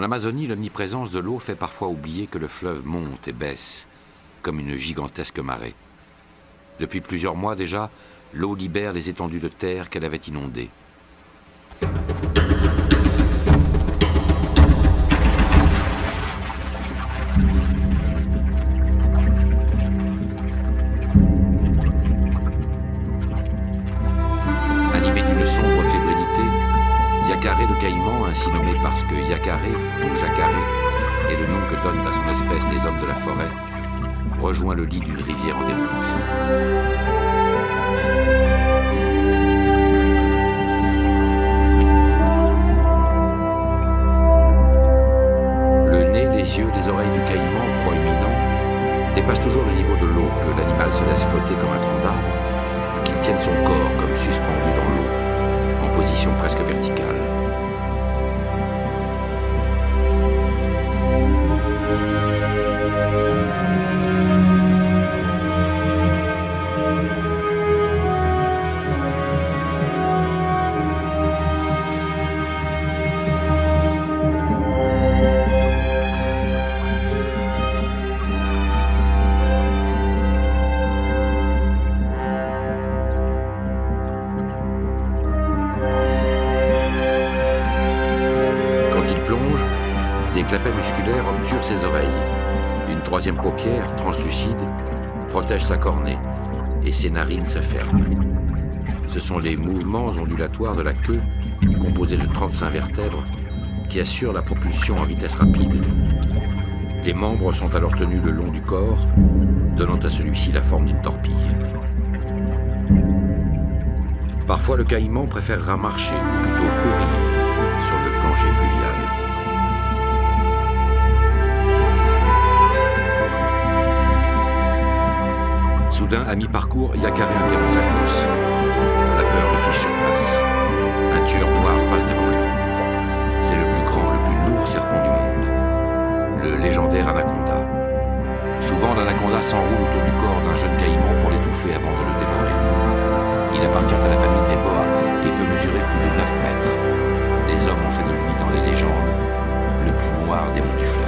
Amazonie, l'omniprésence de l'eau fait parfois oublier que le fleuve monte et baisse, comme une gigantesque marée. Depuis plusieurs mois déjà, l'eau libère les étendues de terre qu'elle avait inondées. Animé d'une sombre fébrilité, Yacaré le caïman, ainsi nommé parce que Yacaré ou Jacaré est le nom que donnent à son espèce les hommes de la forêt, rejoint le lit d'une rivière en déroute. Le nez, les yeux, les oreilles du caïman, proie imminent, dépassent toujours le niveau de l'eau, que l'animal se laisse flotter comme un tronc d'arbre, qu'il tienne son corps comme suspendu dans l'eau, en position presque verticale. Des clapets musculaires obturent ses oreilles. Une troisième paupière, translucide, protège sa cornée et ses narines se ferment. Ce sont les mouvements ondulatoires de la queue, composée de 35 vertèbres, qui assurent la propulsion en vitesse rapide. Les membres sont alors tenus le long du corps, donnant à celui-ci la forme d'une torpille. Parfois, le caïman préférera marcher, ou plutôt courir, sur le plancher fluvial. Soudain, à mi-parcours, Yacaré interrompt sa course. La peur le fiche sur place. Un tueur noir passe devant lui. C'est le plus grand, le plus lourd serpent du monde. Le légendaire anaconda. Souvent, l'anaconda s'enroule autour du corps d'un jeune caïman pour l'étouffer avant de le dévorer. Il appartient à la famille des boas et peut mesurer plus de 9 mètres. Les hommes ont fait de lui, dans les légendes, le plus noir démon du fleuve.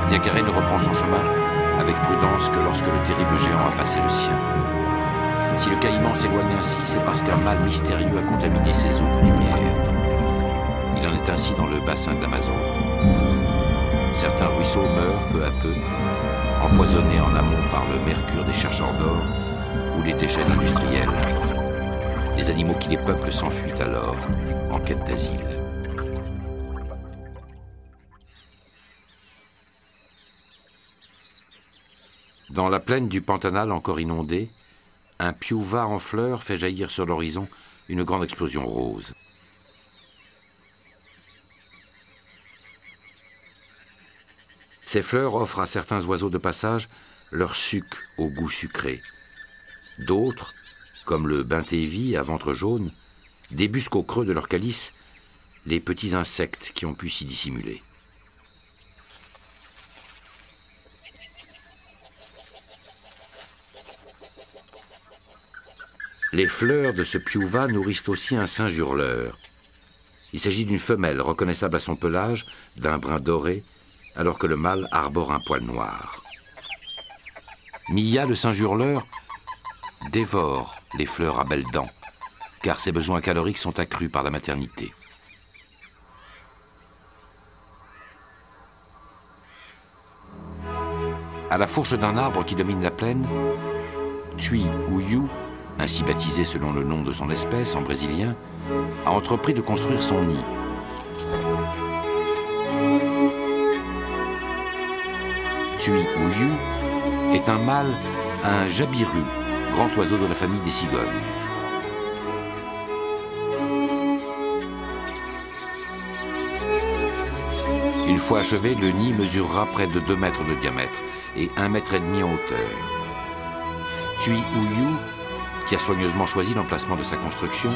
Yacaré ne reprend son chemin avec prudence que lorsque le terrible géant a passé le sien. Si le caïman s'éloigne ainsi, c'est parce qu'un mal mystérieux a contaminé ses eaux coutumières. Il en est ainsi dans le bassin de l'Amazone. Certains ruisseaux meurent peu à peu, empoisonnés en amont par le mercure des chercheurs d'or ou les déchets industriels. Les animaux qui les peuplent s'enfuient alors en quête d'asile. Dans la plaine du Pantanal encore inondée, un piouva en fleurs fait jaillir sur l'horizon une grande explosion rose. Ces fleurs offrent à certains oiseaux de passage leur suc au goût sucré. D'autres, comme le bintévi à ventre jaune, débusquent au creux de leur calice les petits insectes qui ont pu s'y dissimuler. Les fleurs de ce piouva nourrissent aussi un singe hurleur. Il s'agit d'une femelle reconnaissable à son pelage, d'un brun doré, alors que le mâle arbore un poil noir. Mia, le singe hurleur, dévore les fleurs à belles dents, car ses besoins caloriques sont accrus par la maternité. À la fourche d'un arbre qui domine la plaine, Tui ou Yu, ainsi baptisé selon le nom de son espèce en brésilien, a entrepris de construire son nid. Tui ou Yu est un mâle à un jabiru, grand oiseau de la famille des cigognes. Une fois achevé, le nid mesurera près de 2 mètres de diamètre et 1,5 mètre en hauteur. Tui ou Yu, qui a soigneusement choisi l'emplacement de sa construction,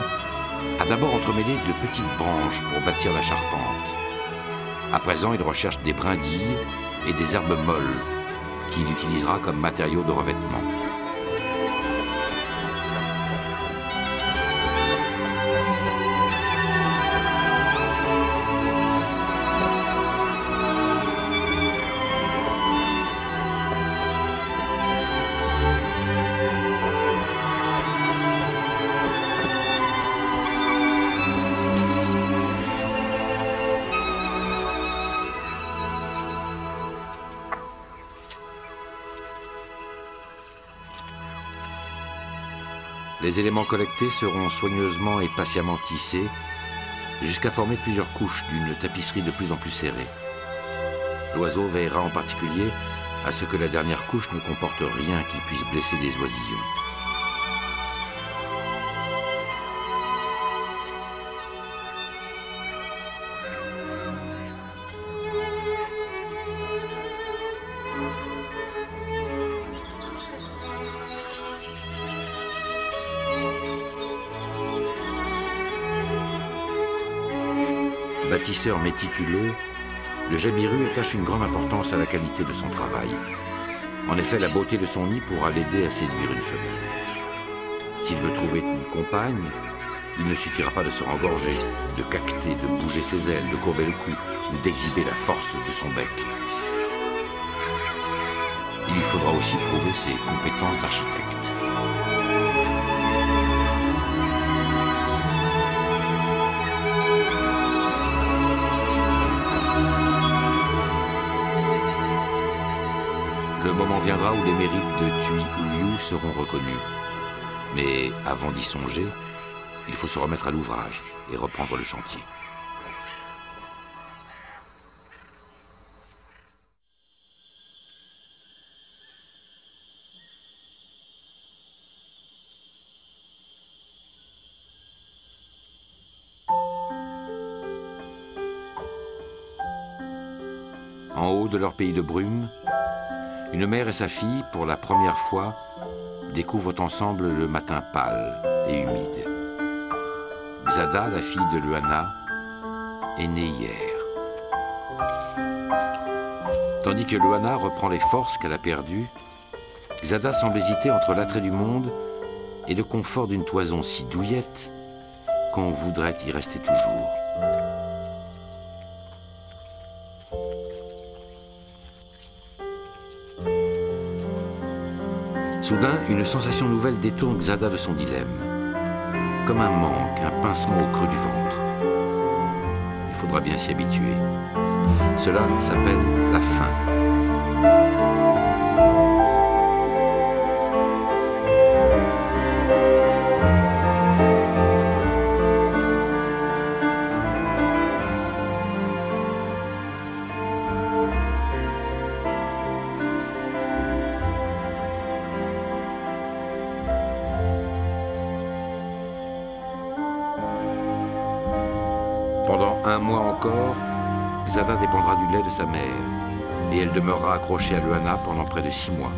a d'abord entremêlé de petites branches pour bâtir la charpente. À présent, il recherche des brindilles et des herbes molles qu'il utilisera comme matériaux de revêtement. Les éléments collectés seront soigneusement et patiemment tissés jusqu'à former plusieurs couches d'une tapisserie de plus en plus serrée. L'oiseau veillera en particulier à ce que la dernière couche ne comporte rien qui puisse blesser des oisillons. Bâtisseur méticuleux, le jabiru attache une grande importance à la qualité de son travail. En effet, la beauté de son nid pourra l'aider à séduire une femelle. S'il veut trouver une compagne, il ne suffira pas de se rengorger, de caqueter, de bouger ses ailes, de courber le cou ou d'exhiber la force de son bec. Il lui faudra aussi prouver ses compétences d'architecte. Le moment viendra où les mérites de Tui ou Liu seront reconnus. Mais avant d'y songer, il faut se remettre à l'ouvrage et reprendre le chantier. En haut de leur pays de brume, une mère et sa fille, pour la première fois, découvrent ensemble le matin pâle et humide. Xada, la fille de Luana, est née hier. Tandis que Luana reprend les forces qu'elle a perdues, Xada semble hésiter entre l'attrait du monde et le confort d'une toison si douillette qu'on voudrait y rester toujours. Soudain, une sensation nouvelle détourne Xada de son dilemme. Comme un manque, un pincement au creux du ventre. Il faudra bien s'y habituer. Cela s'appelle la faim. Pendant un mois encore, Xada dépendra du lait de sa mère et elle demeurera accrochée à Luana pendant près de 6 mois.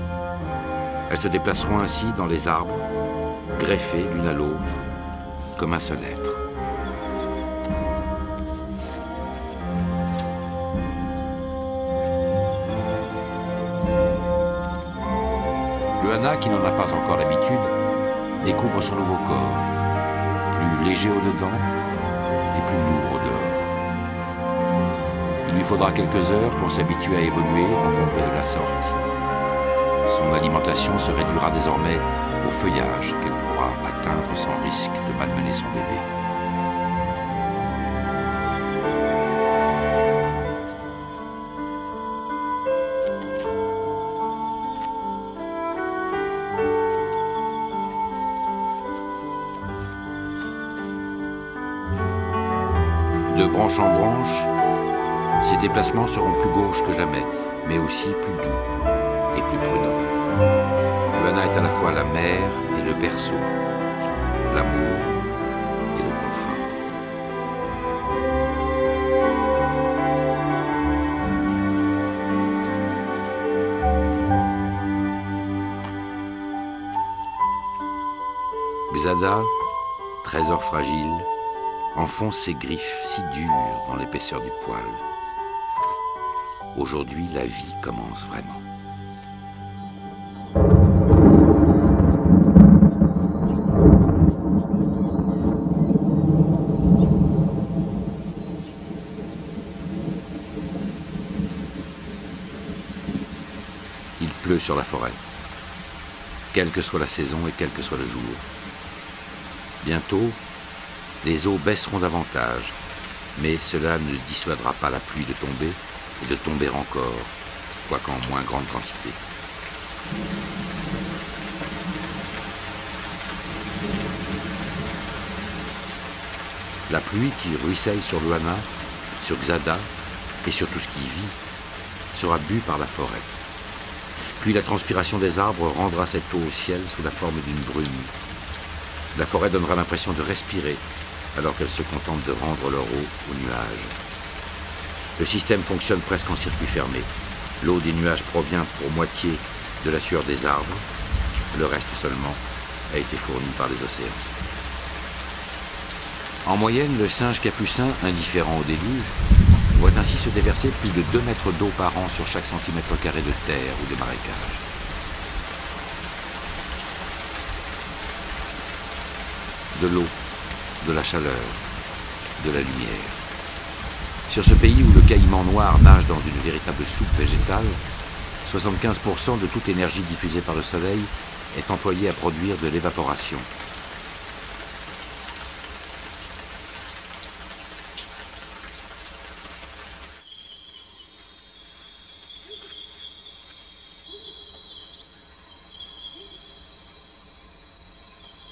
Elles se déplaceront ainsi dans les arbres, greffées l'une à l'autre, comme un seul être. Luana, qui n'en a pas encore l'habitude, découvre son nouveau corps, plus léger au-dedans et plus lourd au-dehors. Il lui faudra quelques heures pour s'habituer à évoluer encombré de la sorte. Son alimentation se réduira désormais au feuillage qu'elle pourra atteindre sans risque de malmener son bébé. De branche en branche, ses déplacements seront plus gauches que jamais, mais aussi plus doux et plus prudents. Luana est à la fois la mère et le berceau, l'amour et le confort. Xada, trésor fragile, enfonce ses griffes si dures dans l'épaisseur du poil. Aujourd'hui, la vie commence vraiment. Il pleut sur la forêt, quelle que soit la saison et quel que soit le jour. Bientôt, les eaux baisseront davantage, mais cela ne dissuadera pas la pluie de tomber et de tomber encore, quoique en moins grande quantité. La pluie qui ruisselle sur Luana, sur Xada et sur tout ce qui vit sera bue par la forêt. Puis la transpiration des arbres rendra cette eau au ciel sous la forme d'une brume. La forêt donnera l'impression de respirer alors qu'elle se contente de rendre leur eau aux nuages. Le système fonctionne presque en circuit fermé. L'eau des nuages provient pour moitié de la sueur des arbres. Le reste seulement a été fourni par les océans. En moyenne, le singe capucin, indifférent au déluge, voit ainsi se déverser plus de 2 mètres d'eau par an sur chaque centimètre carré de terre ou de marécage. De l'eau, de la chaleur, de la lumière. Sur ce pays où le caïman noir nage dans une véritable soupe végétale, 75% de toute énergie diffusée par le soleil est employée à produire de l'évaporation.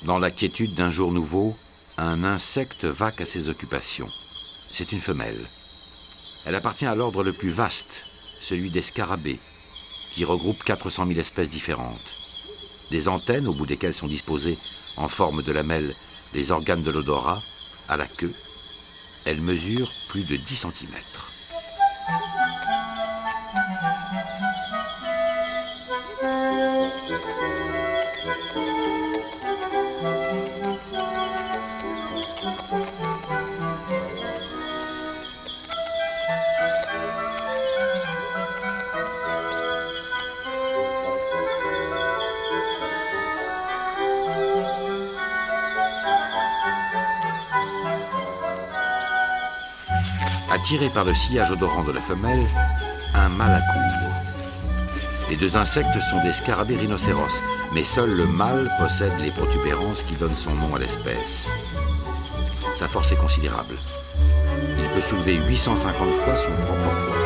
Dans la quiétude d'un jour nouveau, un insecte vaque à ses occupations. C'est une femelle. Elle appartient à l'ordre le plus vaste, celui des scarabées, qui regroupe 400 000 espèces différentes. Des antennes au bout desquelles sont disposés, en forme de lamelles, les organes de l'odorat, à la queue. Elle mesure plus de 10 cm. Attiré par le sillage odorant de la femelle, un mâle accourt. Les 2 insectes sont des scarabées rhinocéros, mais seul le mâle possède les protubérances qui donnent son nom à l'espèce. Sa force est considérable. Il peut soulever 850 fois son propre poids.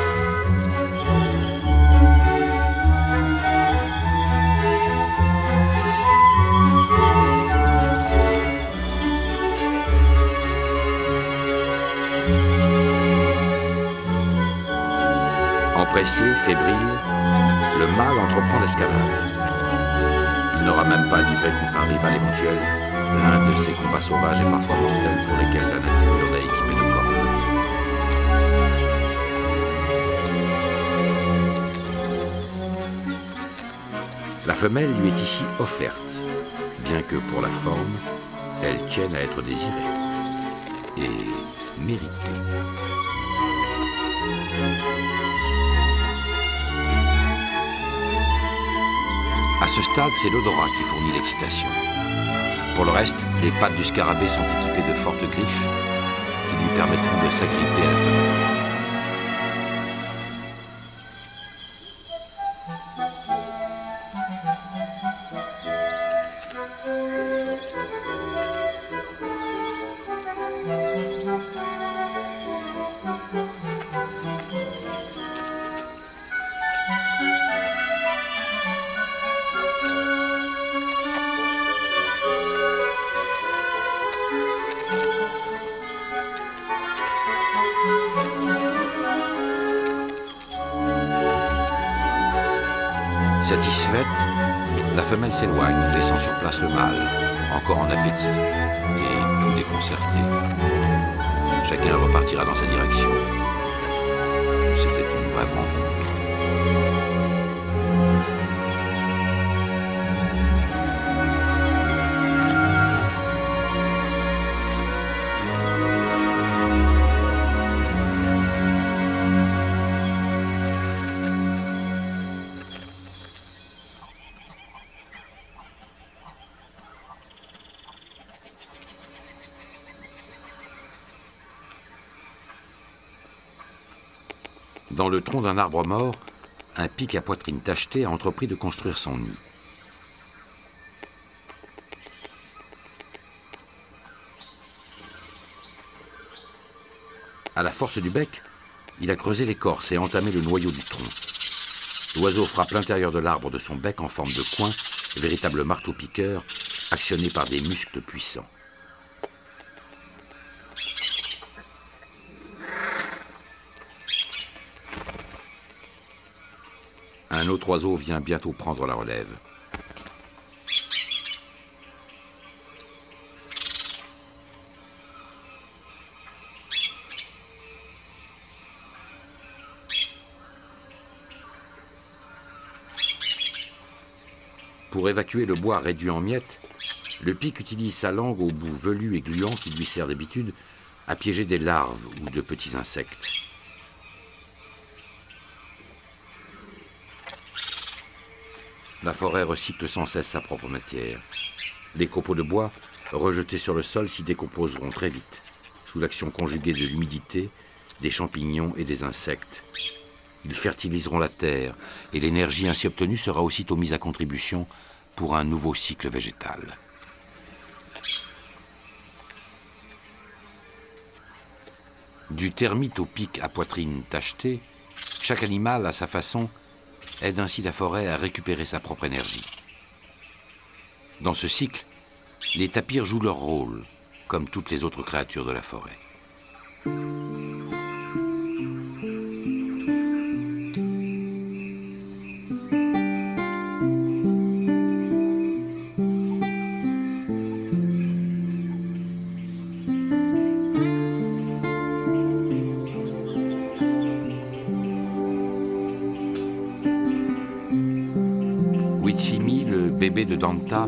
Pressé, fébrile, le mâle entreprend l'escalade. Il n'aura même pas livré contre un rival éventuel l'un de ces combats sauvages et parfois mortels pour lesquels la nature l'a équipé de cordes. La femelle lui est ici offerte, bien que pour la forme, elle tienne à être désirée et méritée. À ce stade, c'est l'odorat qui fournit l'excitation. Pour le reste, les pattes du scarabée sont équipées de fortes griffes qui lui permettront de s'agripper à la femelle. Satisfaite, la femelle s'éloigne, laissant sur place le mâle, encore en appétit et tout déconcerté. Chacun repartira dans sa direction. C'était une brève rencontre. Dans le tronc d'un arbre mort, un pic à poitrine tachetée a entrepris de construire son nid. À la force du bec, il a creusé l'écorce et entamé le noyau du tronc. L'oiseau frappe l'intérieur de l'arbre de son bec en forme de coin, véritable marteau-piqueur, actionné par des muscles puissants. Un autre oiseau vient bientôt prendre la relève. Pour évacuer le bois réduit en miettes, le pic utilise sa langue au bout velu et gluant qui lui sert d'habitude à piéger des larves ou de petits insectes. La forêt recycle sans cesse sa propre matière. Les copeaux de bois, rejetés sur le sol, s'y décomposeront très vite, sous l'action conjuguée de l'humidité, des champignons et des insectes. Ils fertiliseront la terre et l'énergie ainsi obtenue sera aussitôt mise à contribution pour un nouveau cycle végétal. Du termite au pic à poitrine tachetée, chaque animal, à sa façon, aide ainsi la forêt à récupérer sa propre énergie. Dans ce cycle, les tapirs jouent leur rôle, comme toutes les autres créatures de la forêt. Witchimi, le bébé de Danta,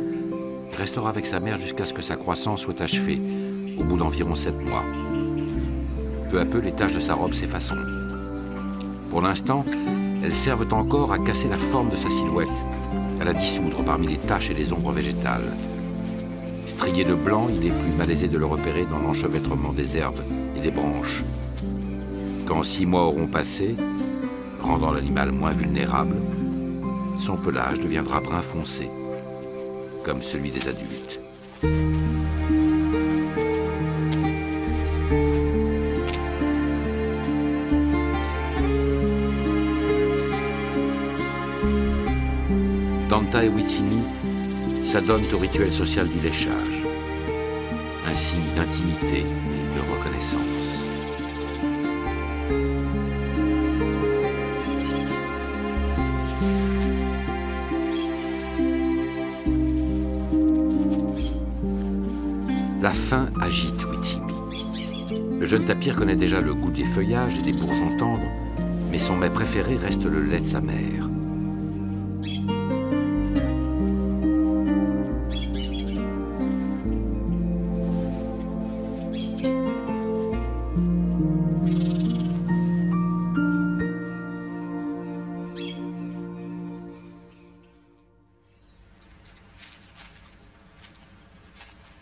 restera avec sa mère jusqu'à ce que sa croissance soit achevée, au bout d'environ 7 mois. Peu à peu, les taches de sa robe s'effaceront. Pour l'instant, elles servent encore à casser la forme de sa silhouette, à la dissoudre parmi les taches et les ombres végétales. Strié de blanc, il est plus malaisé de le repérer dans l'enchevêtrement des herbes et des branches. Quand 6 mois auront passé, rendant l'animal moins vulnérable, son pelage deviendra brun foncé, comme celui des adultes. Danta et Witchimi s'adonnent au rituel social du léchage, un signe d'intimité et de reconnaissance. La faim agite Witchimi. Le jeune tapir connaît déjà le goût des feuillages et des bourgeons tendres, mais son mets préféré reste le lait de sa mère.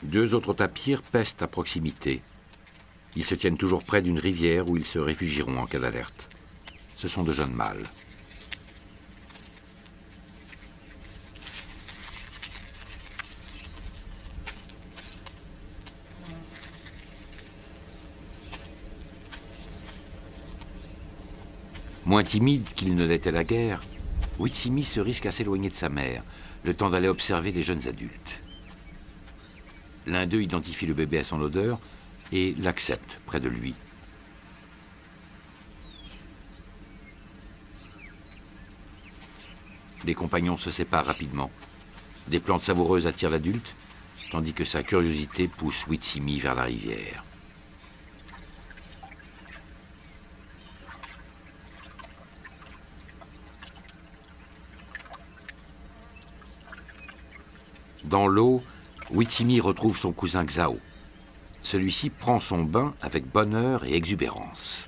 Deux autres tapirs pestent à proximité. Ils se tiennent toujours près d'une rivière où ils se réfugieront en cas d'alerte. Ce sont de jeunes mâles. Moins timide qu'il ne l'était la guerre, Witchimi se risque à s'éloigner de sa mère, le temps d'aller observer les jeunes adultes. L'un d'eux identifie le bébé à son odeur et l'accepte près de lui. Les compagnons se séparent rapidement. Des plantes savoureuses attirent l'adulte, tandis que sa curiosité pousse Witchimi vers la rivière. Dans l'eau, Witchimi retrouve son cousin Xiao. Celui-ci prend son bain avec bonheur et exubérance.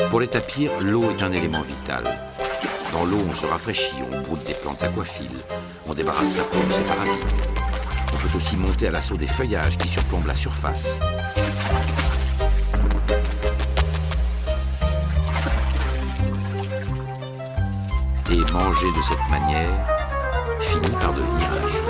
Pour les tapirs, l'eau est un élément vital. Dans l'eau, on se rafraîchit, on broute des plantes aquaphiles, on débarrasse sa peau de ses parasites. On peut aussi monter à l'assaut des feuillages qui surplombent la surface. Et manger de cette manière finit par devenir un jeu.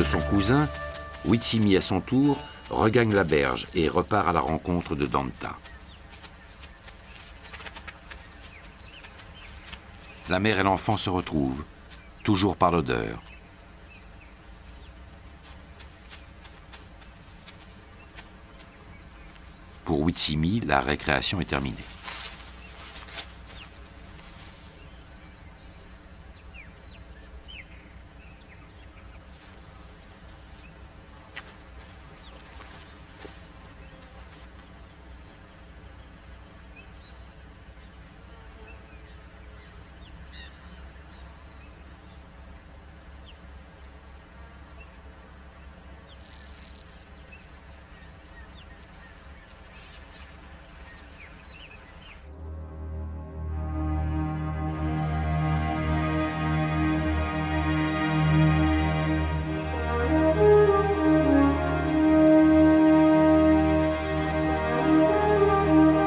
son cousin, Witsimi à son tour regagne la berge et repart à la rencontre de Danta. La mère et l'enfant se retrouvent, toujours par l'odeur. Pour Witsimi, la récréation est terminée.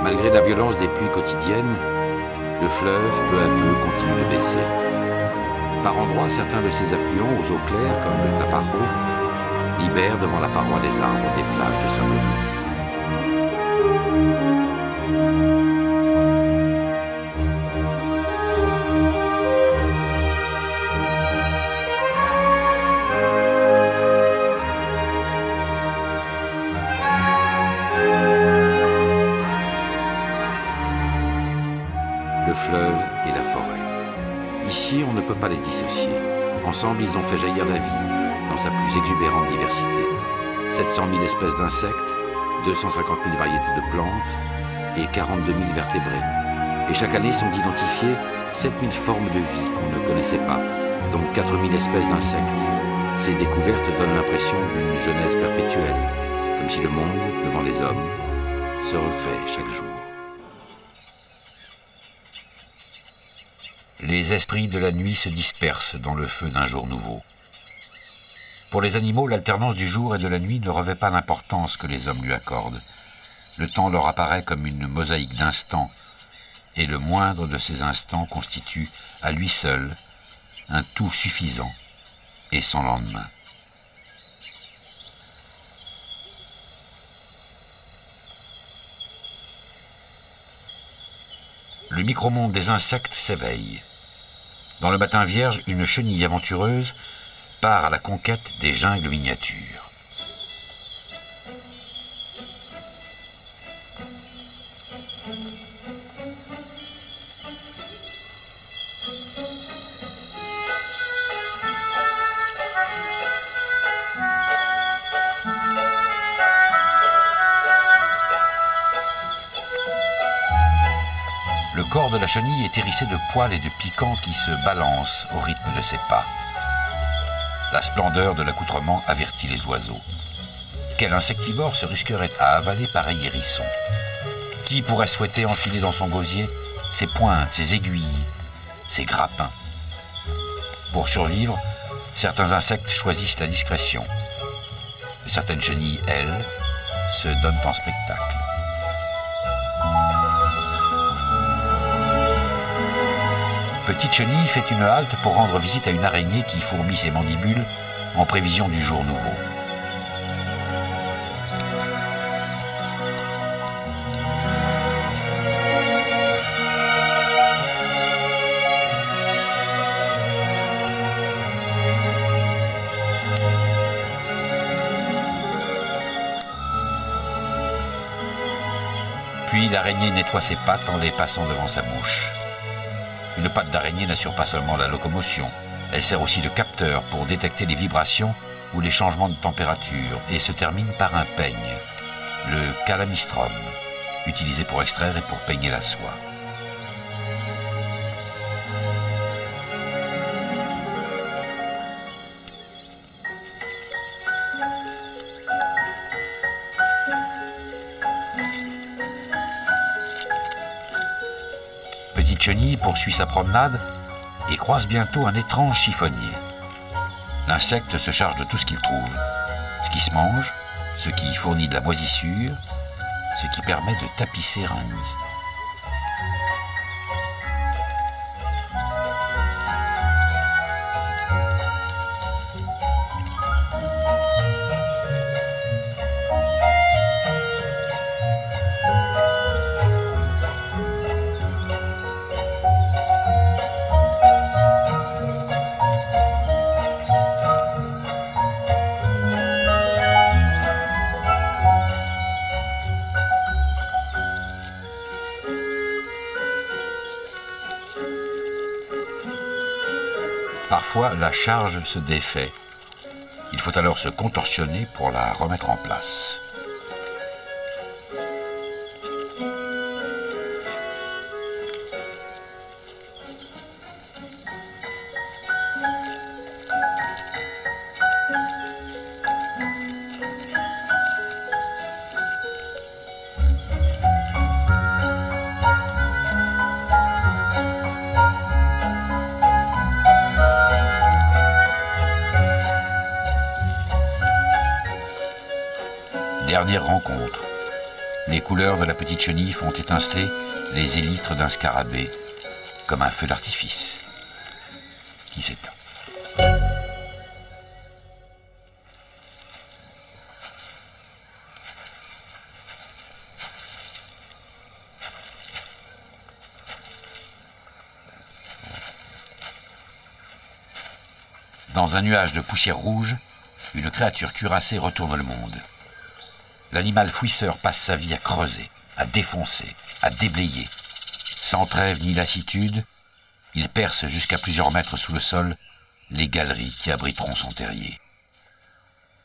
Malgré la violence des pluies quotidiennes, le fleuve, peu à peu, continue de baisser. Par endroits, certains de ses affluents, aux eaux claires, comme le Tapajós, libèrent devant la paroi des arbres des plages de sable bleu. Le fleuve et la forêt. Ici, on ne peut pas les dissocier. Ensemble, ils ont fait jaillir la vie dans sa plus exubérante diversité. 700 000 espèces d'insectes, 250 000 variétés de plantes et 42 000 vertébrés. Et chaque année sont identifiées 7 000 formes de vie qu'on ne connaissait pas, dont 4 000 espèces d'insectes. Ces découvertes donnent l'impression d'une genèse perpétuelle, comme si le monde, devant les hommes, se recrée chaque jour. Les esprits de la nuit se dispersent dans le feu d'un jour nouveau. Pour les animaux, l'alternance du jour et de la nuit ne revêt pas l'importance que les hommes lui accordent. Le temps leur apparaît comme une mosaïque d'instants, et le moindre de ces instants constitue, à lui seul, un tout suffisant et sans lendemain. Le micromonde des insectes s'éveille. Dans le matin vierge, une chenille aventureuse part à la conquête des jungles miniatures. Le corps de la chenille est hérissé de poils et de piquants qui se balancent au rythme de ses pas. La splendeur de l'accoutrement avertit les oiseaux. Quel insectivore se risquerait à avaler pareil hérisson? Qui pourrait souhaiter enfiler dans son gosier ses pointes, ses aiguilles, ses grappins? Pour survivre, certains insectes choisissent la discrétion. Certaines chenilles, elles, se donnent en spectacle. Petite chenille fait une halte pour rendre visite à une araignée qui fourmille ses mandibules en prévision du jour nouveau. Puis l'araignée nettoie ses pattes en les passant devant sa bouche. Une patte d'araignée n'assure pas seulement la locomotion, elle sert aussi de capteur pour détecter les vibrations ou les changements de température et se termine par un peigne, le calamistrum, utilisé pour extraire et pour peigner la soie. Petite chenille poursuit sa promenade et croise bientôt un étrange chiffonnier. L'insecte se charge de tout ce qu'il trouve, ce qui se mange, ce qui fournit de la moisissure, ce qui permet de tapisser un nid. parfois la charge se défait. Il faut alors se contorsionner pour la remettre en place. Dernière rencontre. Les couleurs de la petite chenille font étinceler les élytres d'un scarabée, comme un feu d'artifice qui s'éteint. Dans un nuage de poussière rouge, une créature cuirassée retourne le monde. L'animal fouisseur passe sa vie à creuser, à défoncer, à déblayer. Sans trêve ni lassitude, il perce jusqu'à plusieurs mètres sous le sol les galeries qui abriteront son terrier.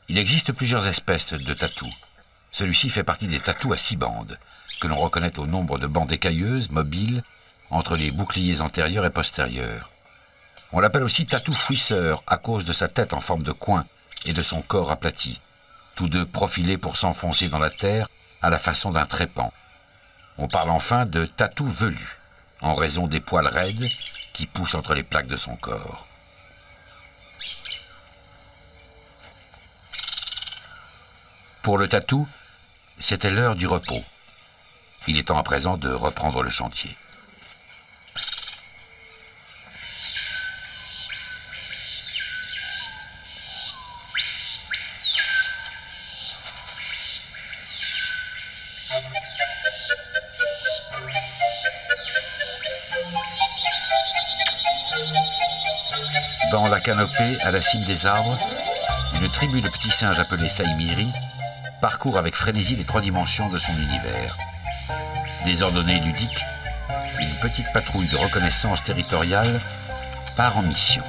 Il existe plusieurs espèces de tatous. Celui-ci fait partie des tatous à 6 bandes, que l'on reconnaît au nombre de bandes écailleuses, mobiles, entre les boucliers antérieurs et postérieurs. On l'appelle aussi tatou fouisseur à cause de sa tête en forme de coin et de son corps aplati, tous deux profilés pour s'enfoncer dans la terre à la façon d'un trépan. On parle enfin de tatou velu, en raison des poils raides qui poussent entre les plaques de son corps. Pour le tatou, c'était l'heure du repos. Il est temps à présent de reprendre le chantier. Dans la canopée, à la cime des arbres, une tribu de petits singes appelés Saïmiri parcourt avec frénésie les 3 dimensions de son univers. Désordonnée et ludique, une petite patrouille de reconnaissance territoriale part en mission.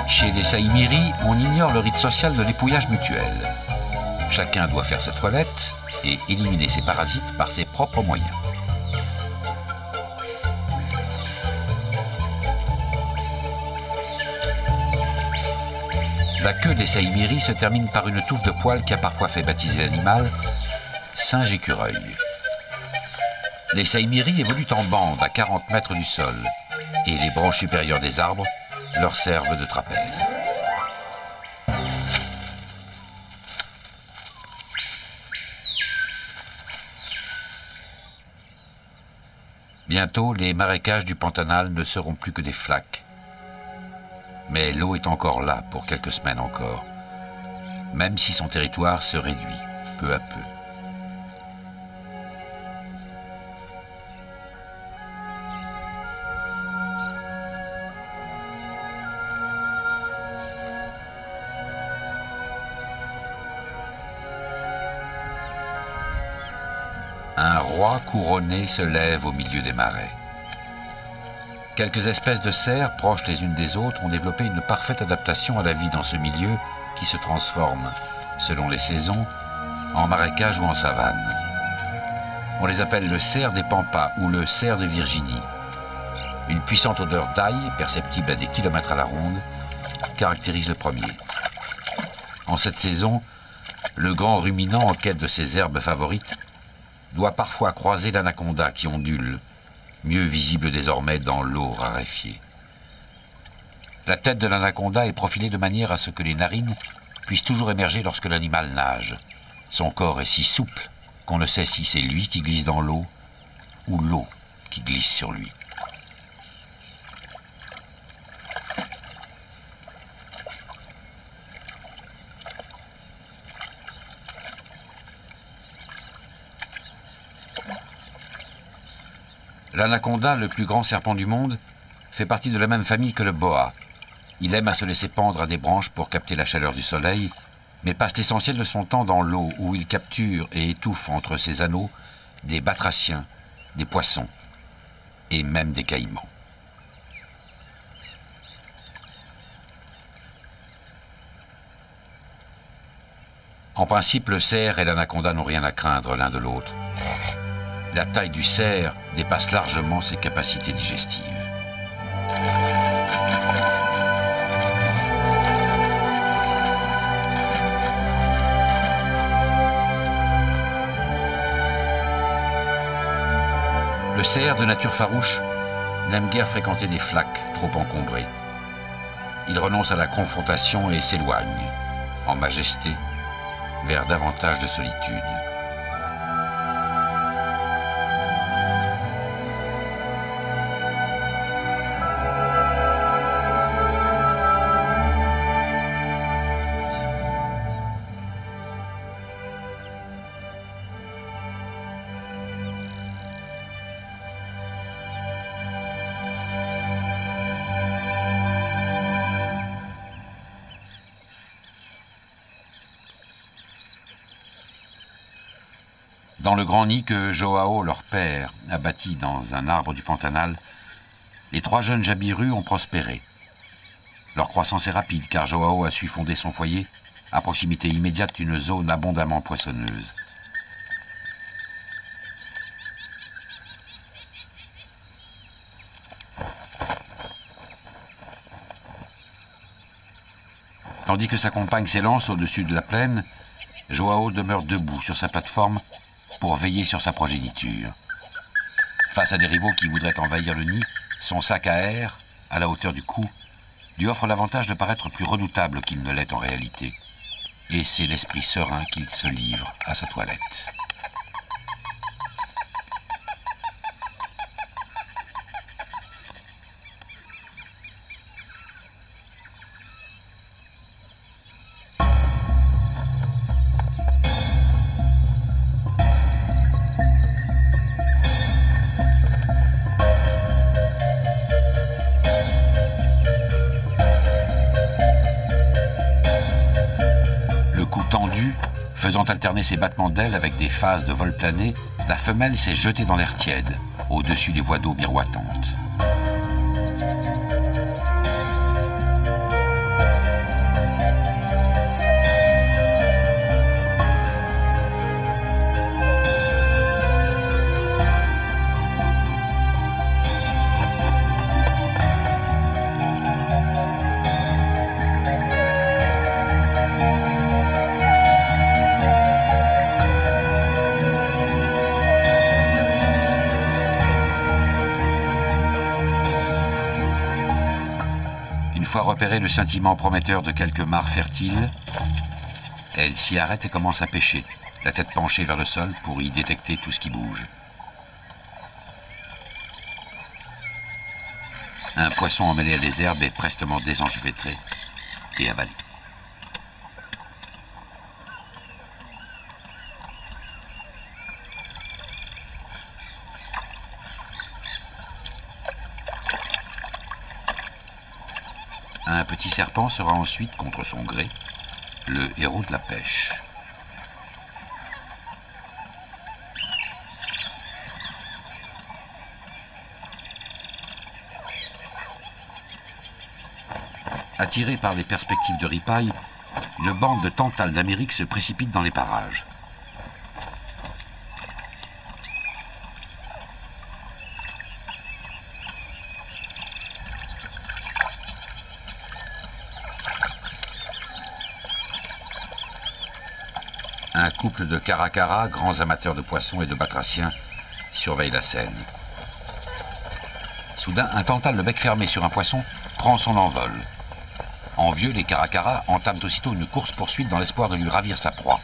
Chez les Saïmiri, on ignore le rite social de l'épouillage mutuel. Chacun doit faire sa toilette et éliminer ses parasites par ses propres moyens. La queue des Saïmiri se termine par une touffe de poils qui a parfois fait baptiser l'animal singe écureuil. Les Saïmiri évoluent en bande à 40 mètres du sol et les branches supérieures des arbres leur servent de trapèze. Bientôt, les marécages du Pantanal ne seront plus que des flaques. Mais l'eau est encore là pour quelques semaines encore, même si son territoire se réduit peu à peu. Un roi couronné se lève au milieu des marais. Quelques espèces de cerfs, proches les unes des autres, ont développé une parfaite adaptation à la vie dans ce milieu qui se transforme, selon les saisons, en marécage ou en savane. On les appelle le cerf des Pampas ou le cerf de Virginie. Une puissante odeur d'ail, perceptible à des kilomètres à la ronde, caractérise le premier. En cette saison, le grand ruminant en quête de ses herbes favorites doit parfois croiser l'anaconda qui ondule, mieux visible désormais dans l'eau raréfiée. La tête de l'anaconda est profilée de manière à ce que les narines puissent toujours émerger lorsque l'animal nage. Son corps est si souple qu'on ne sait si c'est lui qui glisse dans l'eau ou l'eau qui glisse sur lui. L'anaconda, le plus grand serpent du monde, fait partie de la même famille que le boa. Il aime à se laisser pendre à des branches pour capter la chaleur du soleil, mais passe l'essentiel de son temps dans l'eau où il capture et étouffe entre ses anneaux des batraciens, des poissons et même des caïmans. En principe, le cerf et l'anaconda n'ont rien à craindre l'un de l'autre. La taille du cerf dépasse largement ses capacités digestives. Le cerf, de nature farouche, n'aime guère fréquenter des flaques trop encombrées. Il renonce à la confrontation et s'éloigne, en majesté, vers davantage de solitude. Dans le grand nid que Joao, leur père, a bâti dans un arbre du Pantanal, les 3 jeunes Jabirus ont prospéré. Leur croissance est rapide car Joao a su fonder son foyer à proximité immédiate d'une zone abondamment poissonneuse. Tandis que sa compagne s'élance au-dessus de la plaine, Joao demeure debout sur sa plateforme pour veiller sur sa progéniture. Face à des rivaux qui voudraient envahir le nid, son sac à air, à la hauteur du cou, lui offre l'avantage de paraître plus redoutable qu'il ne l'est en réalité. Et c'est l'esprit serein qu'il se livre à sa toilette. Faisant alterner ses battements d'ailes avec des phases de vol plané, la femelle s'est jetée dans l'air tiède, au-dessus des voies d'eau miroitantes. Une fois repéré le scintillement prometteur de quelques mares fertiles, elle s'y arrête et commence à pêcher, la tête penchée vers le sol pour y détecter tout ce qui bouge. Un poisson emmêlé à des herbes est prestement désenchevêtré et avalé. Un petit serpent sera ensuite, contre son gré, le héros de la pêche. Attiré par les perspectives de ripaille, une bande de tantales d'Amérique se précipite dans les parages. Un couple de caracaras, grands amateurs de poissons et de batraciens, surveille la scène. Soudain, un tantale, le bec fermé sur un poisson, prend son envol. Envieux, les caracaras entament aussitôt une course-poursuite dans l'espoir de lui ravir sa proie.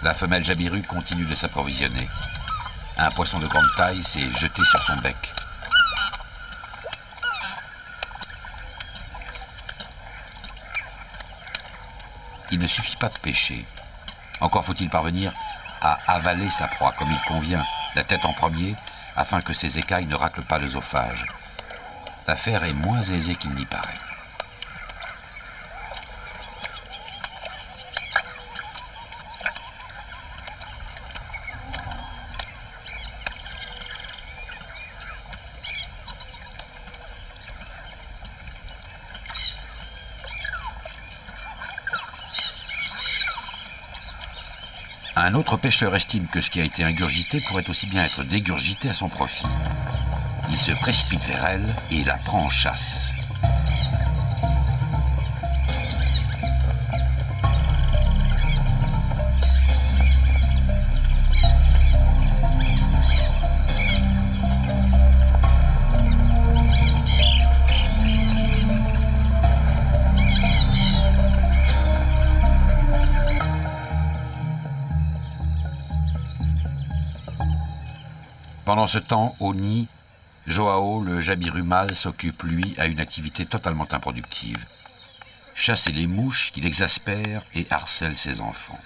La femelle Jabiru continue de s'approvisionner. Un poisson de grande taille s'est jeté sur son bec. Il ne suffit pas de pêcher. Encore faut-il parvenir à avaler sa proie comme il convient, la tête en premier, afin que ses écailles ne raclent pas l'œsophage. L'affaire est moins aisée qu'il n'y paraît. Un autre pêcheur estime que ce qui a été ingurgité pourrait aussi bien être dégurgité à son profit. Il se précipite vers elle et la prend en chasse. Pendant ce temps, au nid, Joao, le jabiru mâle, s'occupe, lui, à une activité totalement improductive. Chasser les mouches qui l'exaspèrent et harcèlent ses enfants.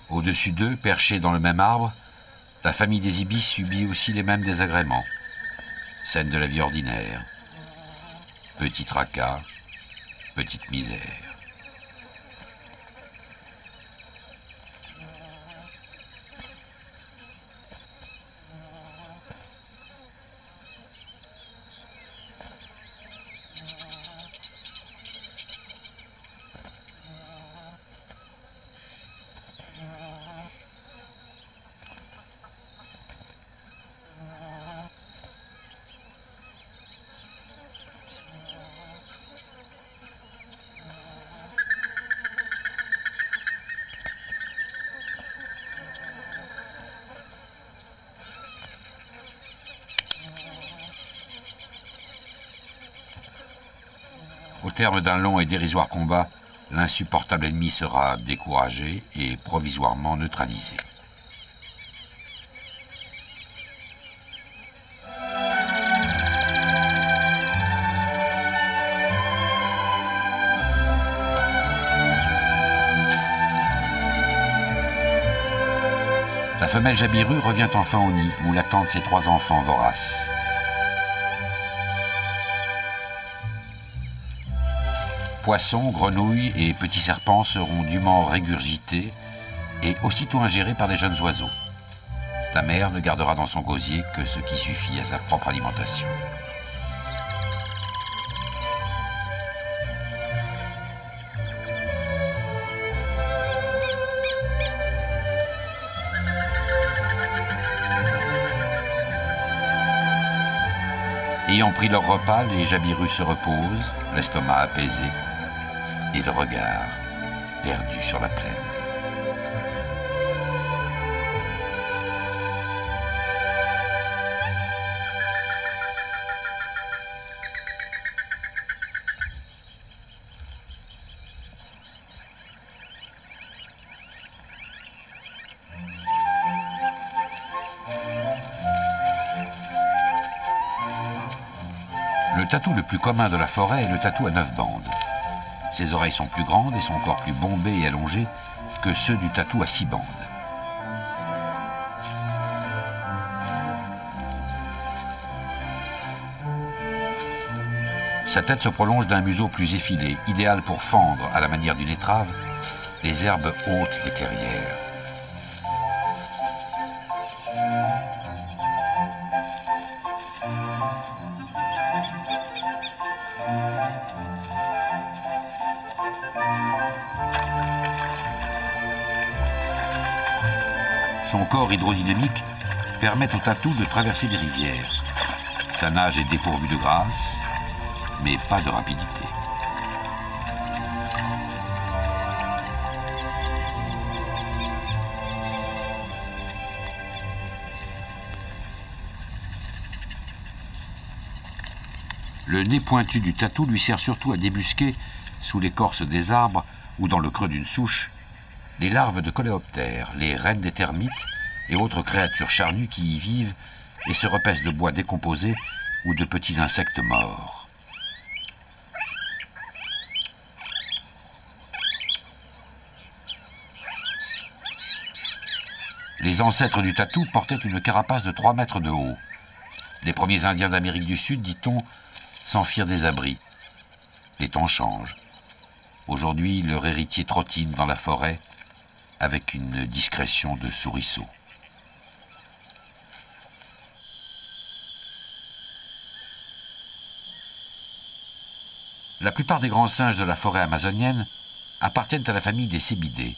Au-dessus d'eux, perchés dans le même arbre, la famille des ibis subit aussi les mêmes désagréments. Scène de la vie ordinaire. Petit tracas, petite misère. Au terme d'un long et dérisoire combat, l'insupportable ennemi sera découragé et provisoirement neutralisé. La femelle jabiru revient enfin au nid où l'attendent ses 3 enfants voraces. Poissons, grenouilles et petits serpents seront dûment régurgités et aussitôt ingérés par les jeunes oiseaux. La mère ne gardera dans son gosier que ce qui suffit à sa propre alimentation. Ayant pris leur repas, les jabirus se reposent, l'estomac apaisé et le regard perdu sur la plaine. Le tatou le plus commun de la forêt est le tatou à 9 bandes. Ses oreilles sont plus grandes et son corps plus bombé et allongé que ceux du tatou à 6 bandes. Sa tête se prolonge d'un museau plus effilé, idéal pour fendre, à la manière d'une étrave, les herbes hautes des clairières. Son corps hydrodynamique permet au tatou de traverser des rivières. Sa nage est dépourvue de grâce, mais pas de rapidité. Le nez pointu du tatou lui sert surtout à débusquer, sous l'écorce des arbres ou dans le creux d'une souche, les larves de coléoptères, les reines des termites et autres créatures charnues qui y vivent et se repaissent de bois décomposé ou de petits insectes morts. Les ancêtres du tatou portaient une carapace de 3 mètres de haut. Les premiers Indiens d'Amérique du Sud, dit-on, s'en firent des abris. Les temps changent. Aujourd'hui, leur héritier trottine dans la forêt avec une discrétion de souriceau. La plupart des grands singes de la forêt amazonienne appartiennent à la famille des cébidés.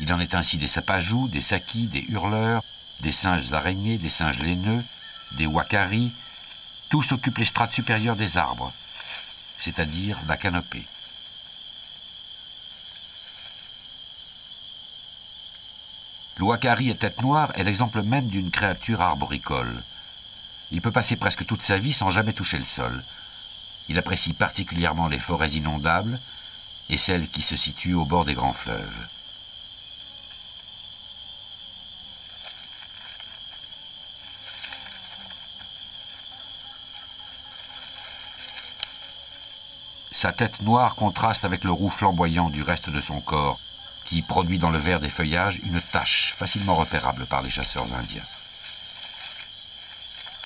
Il en est ainsi des sapajous, des sakis, des hurleurs, des singes araignées, des singes laineux, des wakaris. Tous occupent les strates supérieures des arbres, c'est-à-dire la canopée. Le wakari à tête noire est l'exemple même d'une créature arboricole. Il peut passer presque toute sa vie sans jamais toucher le sol. Il apprécie particulièrement les forêts inondables et celles qui se situent au bord des grands fleuves. Sa tête noire contraste avec le roux flamboyant du reste de son corps, qui produit dans le vert des feuillages une tache facilement repérable par les chasseurs indiens.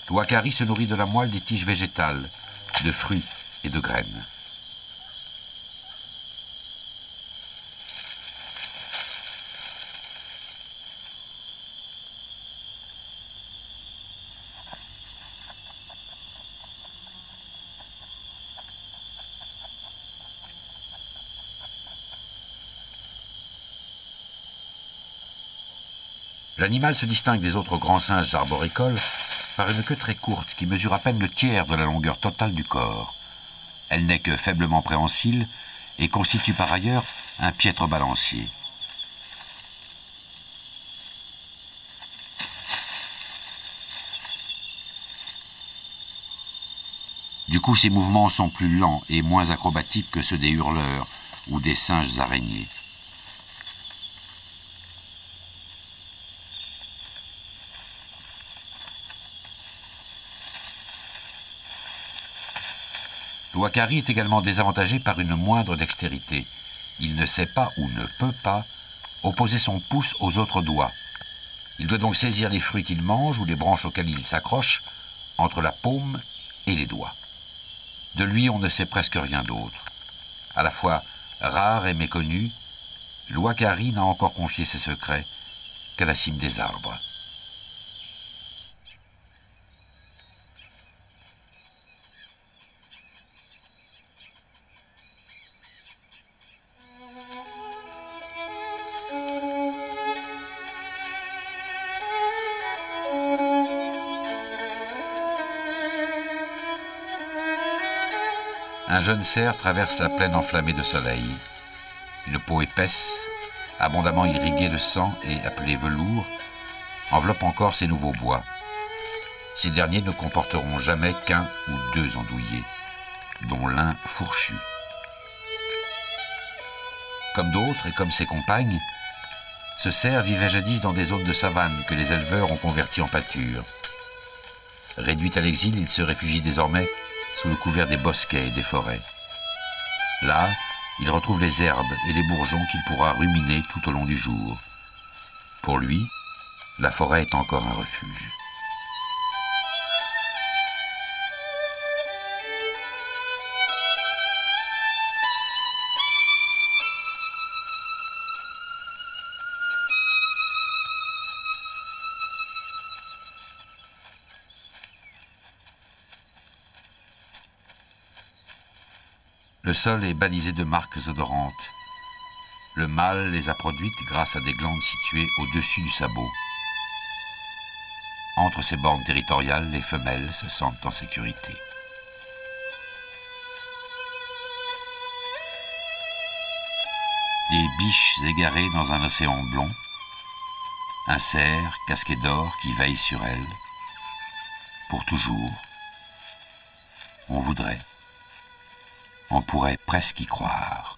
Le wakari se nourrit de la moelle des tiges végétales, de fruits et de graines. L'animal se distingue des autres grands singes arboricoles par une queue très courte qui mesure à peine le tiers de la longueur totale du corps. Elle n'est que faiblement préhensile et constitue par ailleurs un piètre balancier. Du coup, ses mouvements sont plus lents et moins acrobatiques que ceux des hurleurs ou des singes araignées. Le wakari est également désavantagé par une moindre dextérité. Il ne sait pas ou ne peut pas opposer son pouce aux autres doigts. Il doit donc saisir les fruits qu'il mange ou les branches auxquelles il s'accroche entre la paume et les doigts. De lui, on ne sait presque rien d'autre. À la fois rare et méconnu, le wakari n'a encore confié ses secrets qu'à la cime des arbres. Un jeune cerf traverse la plaine enflammée de soleil. Une peau épaisse, abondamment irriguée de sang et appelée velours, enveloppe encore ces nouveaux bois. Ces derniers ne comporteront jamais qu'un ou 2 andouillés, dont l'un fourchu. Comme d'autres et comme ses compagnes, ce cerf vivait jadis dans des zones de savane que les éleveurs ont converties en pâture. Réduit à l'exil, il se réfugie désormais sous le couvert des bosquets et des forêts. Là, il retrouve les herbes et les bourgeons qu'il pourra ruminer tout au long du jour. Pour lui, la forêt est encore un refuge. Le sol est balisé de marques odorantes. Le mâle les a produites grâce à des glandes situées au-dessus du sabot. Entre ces bornes territoriales, les femelles se sentent en sécurité. Des biches égarées dans un océan blond, un cerf casqué d'or qui veille sur elles, pour toujours. On pourrait presque y croire.